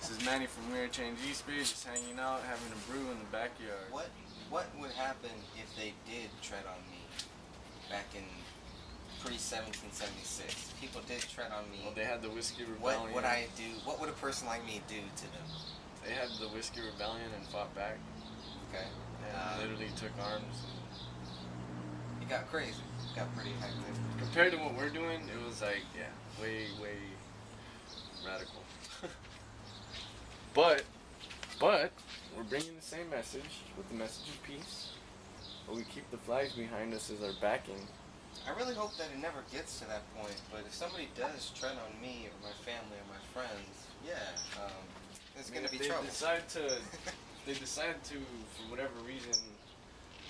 This is Manny from Weird Change East Bay, just hanging out, having a brew in the backyard. What would happen if they did tread on me back in pre-1776? People did tread on me. Well, they had the Whiskey Rebellion. What would I do? What would a person like me do to them? They had the Whiskey Rebellion and fought back. Okay. And literally took arms. It got crazy. It got pretty hectic. Compared to what we're doing, it was like, yeah, way radical. But we're bringing the same message with the message of peace. But we keep the flags behind us as our backing. I really hope that it never gets to that point. But if somebody does tread on me or my family or my friends, yeah, there's going to be trouble. They decide to, for whatever reason,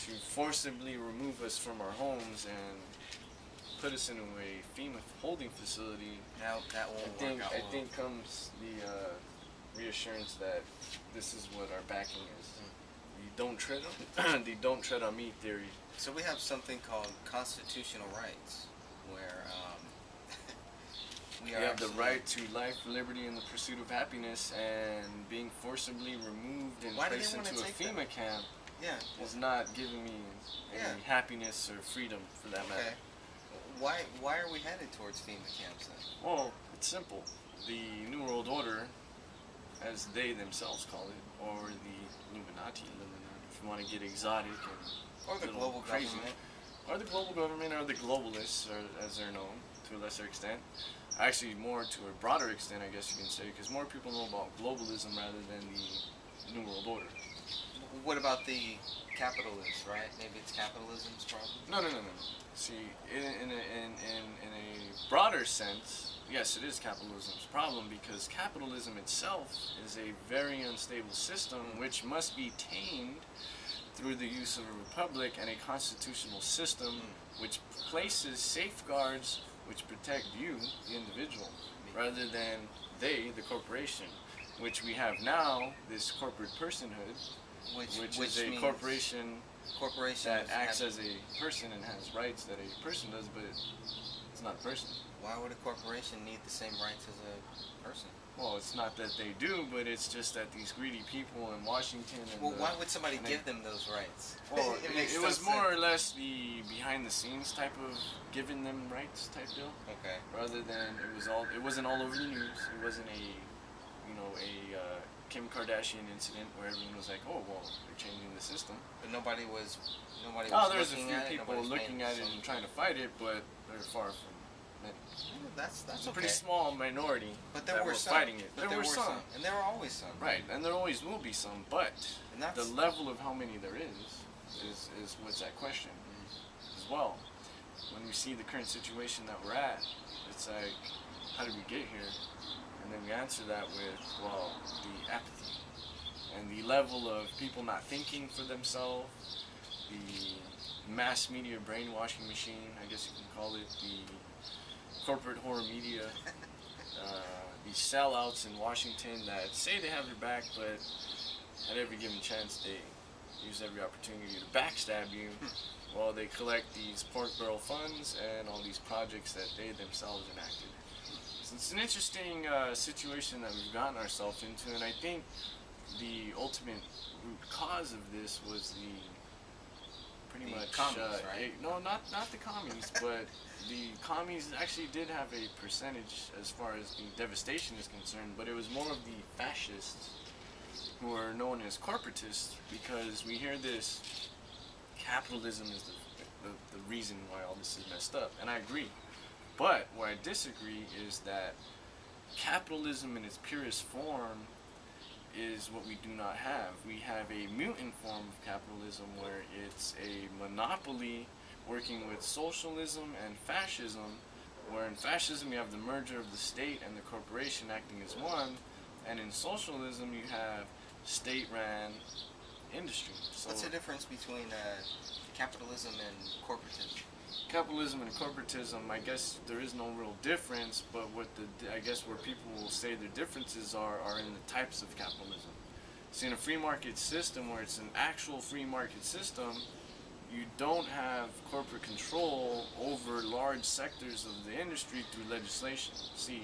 to forcibly remove us from our homes and put us in a FEMA holding facility. Now that won't work out well. I think comes the reassurance that this is what our backing is. The don't tread on me theory. So we have something called constitutional rights, where we have the right to life, liberty, and the pursuit of happiness, and being forcibly removed and placed into a FEMA camp is not giving me any happiness or freedom, for that matter. Why are we headed towards FEMA camps then? Well, it's simple. The New World Order, as they themselves call it, or the Illuminati, if you want to get exotic and or the global crazy, government, or the global government, or the globalists, or as they're known to a lesser extent. Actually, more to a broader extent, I guess you can say, because more people know about globalism rather than the New World Order. What about the capitalists, right? Maybe it's capitalism's problem? No. See, in a broader sense, yes, it is capitalism's problem, because capitalism itself is a very unstable system which must be tamed through the use of a republic and a constitutional system which places safeguards which protect you, the individual, rather than they, the corporation, which we have now, this corporate personhood, which is a corporation that acts as a person and has rights that a person does, but it's not a person. Why would a corporation need the same rights as a person? Well, it's not that they do, but it's just that these greedy people in Washington and why would somebody give them those rights? Well, it was more or less the behind-the-scenes type of giving them rights type deal. Okay. Rather than it wasn't all over the news. It wasn't a Kim Kardashian incident where everyone was like, oh, well, they're changing the system. But nobody was there's a few people looking at it and trying to fight it, but they're far from many. That's It's a pretty small minority that were fighting it. There were some. And there were always some. Right, and there always will be some, but the level of how many there is what's at question as well. When we see the current situation that we're at, it's like, how did we get here? And then we answer that with, well, the apathy and the level of people not thinking for themselves, the mass media brainwashing machine, I guess you can call it, the corporate horror media, these sellouts in Washington that say they have your back, but at every given chance they use every opportunity to backstab you while they collect these pork barrel funds and all these projects that they themselves enacted. It's an interesting situation that we've gotten ourselves into, and I think the ultimate root cause of this was pretty much commies, right? No, not the commies, but the commies actually did have a percentage as far as the devastation is concerned, but it was more of the fascists who are known as corporatists, because we hear this capitalism is the reason why all this is messed up, and I agree. But where I disagree is that capitalism in its purest form is what we do not have. We have a mutant form of capitalism where it's a monopoly working with socialism and fascism, where in fascism you have the merger of the state and the corporation acting as one, and in socialism you have state-ran industry. So what's the difference between capitalism and corporatism? Capitalism and corporatism, I guess there is no real difference, but I guess where people will say the differences are in the types of capitalism. See, in a free market system where it's an actual free market system, you don't have corporate control over large sectors of the industry through legislation. See,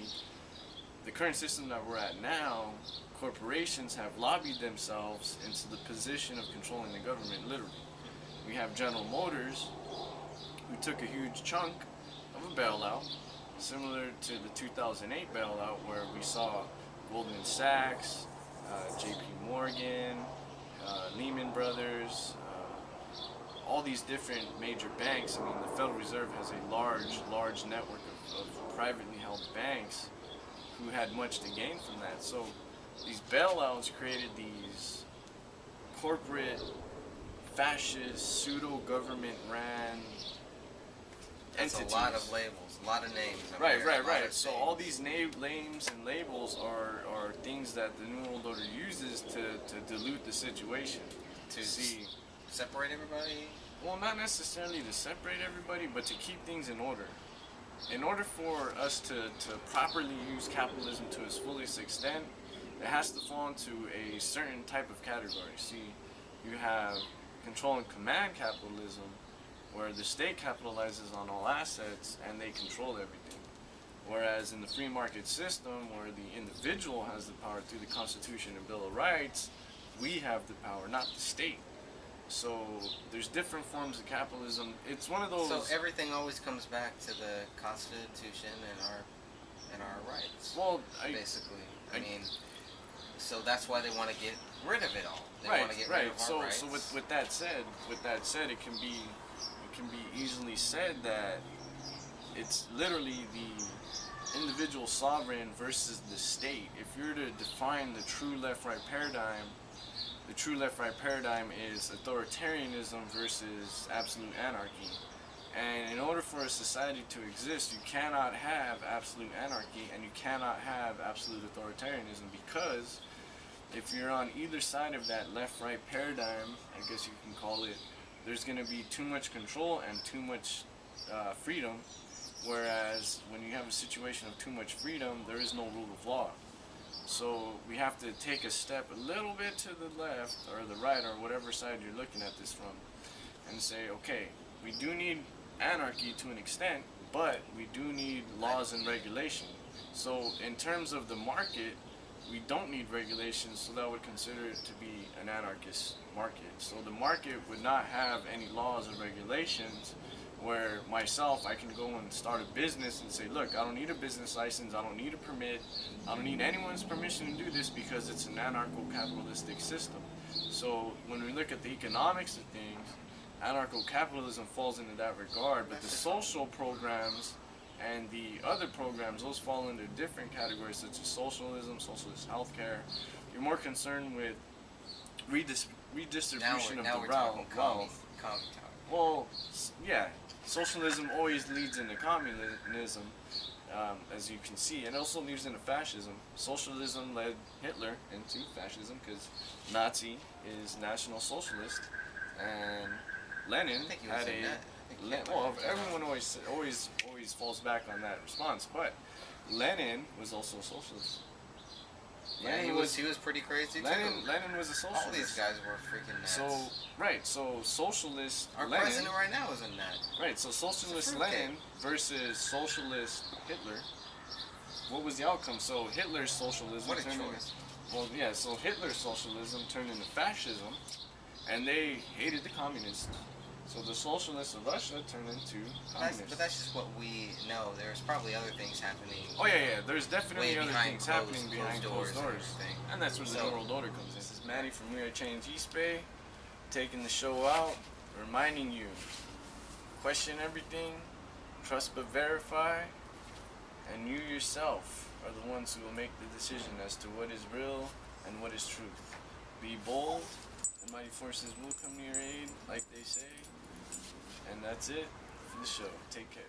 the current system that we're at now, corporations have lobbied themselves into the position of controlling the government, literally. We have General Motors, who took a huge chunk of a bailout, similar to the 2008 bailout, where we saw Goldman Sachs, JP Morgan, Lehman Brothers, all these different major banks. I mean, the Federal Reserve has a large network of privately held banks who had much to gain from that. So these bailouts created these corporate, fascist, pseudo-government ran entities. That's a lot of labels, a lot of names. Right. So all these names and labels are things that the New World Order uses to dilute the situation. To see, separate everybody? Well, not necessarily to separate everybody, but to keep things in order. In order for us to properly use capitalism to its fullest extent, it has to fall into a certain type of category. See, you have control and command capitalism, where the state capitalizes on all assets and they control everything. Whereas in the free market system, where the individual has the power through the Constitution and Bill of Rights, we have the power, not the state. So there's different forms of capitalism. It's one of those. So everything always comes back to the Constitution and our rights. Well, basically, I mean, so that's why they want to get rid of it all. They right, want to get rid of our rights. So with that said, it can be easily said that it's literally the individual sovereign versus the state. If you're to define the true left-right paradigm, the true left-right paradigm is authoritarianism versus absolute anarchy. And in order for a society to exist, you cannot have absolute anarchy and you cannot have absolute authoritarianism, because if you're on either side of that left-right paradigm, I guess you can call it, there's going to be too much control and too much freedom, whereas when you have a situation of too much freedom, there is no rule of law. So we have to take a step a little bit to the left or the right, or whatever side you're looking at this from, and say, okay, we do need anarchy to an extent, but we do need laws and regulation. So in terms of the market, we don't need regulations, so that would consider it to be an anarchist market. So the market would not have any laws or regulations, where myself, I can go and start a business and say, look, I don't need a business license, I don't need a permit, I don't need anyone's permission to do this, because it's an anarcho-capitalistic system. So when we look at the economics of things, anarcho-capitalism falls into that regard, but the social programs and the other programs, those fall into different categories, such as socialism, socialist healthcare. You're more concerned with redistribution of the wealth. Well, yeah, socialism always leads into communism, as you can see, and also leads into fascism. Socialism led Hitler into fascism, because Nazi is National Socialist, and Lenin had everyone always falls back on that response, but Lenin was also a socialist. Yeah, he was pretty crazy too. Lenin was a socialist. All these guys were freaking nuts. So socialist Our Lenin, president right now is a nut. Right, so socialist Lenin versus socialist Hitler. What was the outcome? So Hitler's socialism so Hitler's socialism turned into fascism, and they hated the communists. So the socialists of Russia turned into communists. But that's just what we know. There's probably other things happening. Oh yeah. There's definitely other things happening behind closed doors. And that's where the New World Order comes in. This is Manny from We Are Change East Bay, taking the show out, reminding you, question everything, trust but verify, and you yourself are the ones who will make the decision as to what is real and what is truth. Be bold, the mighty forces will come to your aid, like they say. And that's it for the show. Take care.